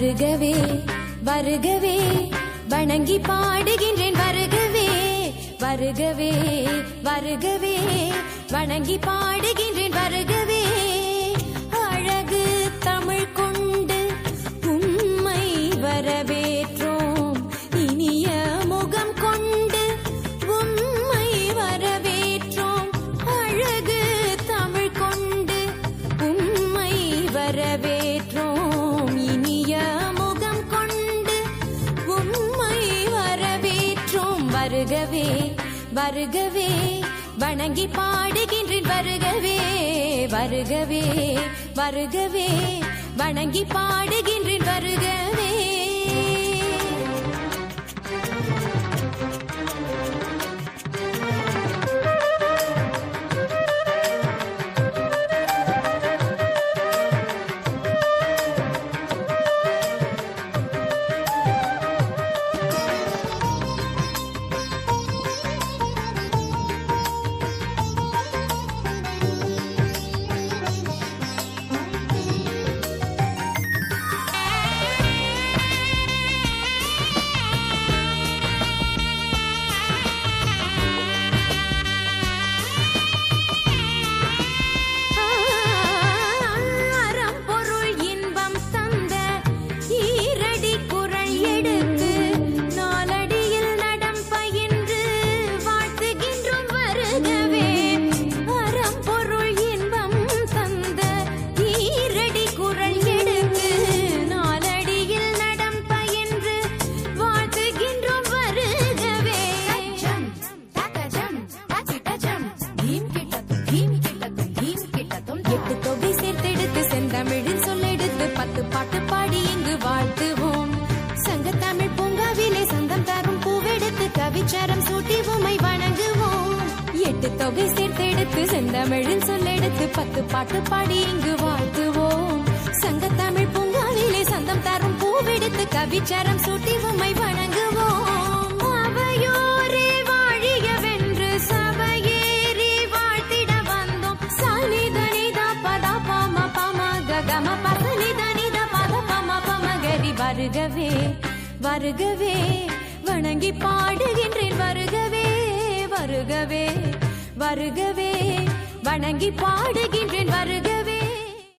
வருகவே வருகவே வணங்கி பாடுகின்றேன் வருகவே வருகவே வருகவே வணங்கி பாடுகின்றேன் வருகவே அழகு தமிழ் கொண்டு உம்மை வரவேற்றோம் இனிய முகம் கொண்டு உம்மை வரவேற்றோம் அழகு தமிழ் கொண்டு உம்மை வரவேற்றோம் இனிய முகம் கொண்டு உம்மை வரவேற்றோம் வருகவே வருகவே வணங்கி பாடுகின்றேன் வருகவே வருகவே வருகவே வணங்கி பாடுகின்றேன் வருகவே தமிழில் சொல்லெடுத்து 10 பாட்டு பாடி இங்கு வாழ்த்துவோம் சங்கத்தமிழ் பூங்காவிலே சந்தம் தரும் பூவெடுத்து கவிச்சாரம் சூட்டி உம்மை வணங்குவோம் 8 தொகை சேர்த்தெடுத்து செந்தமிழில் சொல்லெடுத்து 10 பாட்டு பாடி இங்கு வாழ்த்துவோம் சங்கத்தமிழ் பூங்காவிலே சந்தம் தரும் பூவெடுத்து கவிச்சாரம் சூட்டி உம்மை வணங்குவோம் அவையோரே வாழியவென்று சபையேறி வாழ்த்திட வந்தோம் சாலிதனிதா பதா பாம கம பசனி தனித பத பம பமகரி வருகவே வருகவே வணங்கி பாடுகின்றேன் வருகவே வருகவே வருகவே வணங்கி பாடுகின்றேன் வருகவே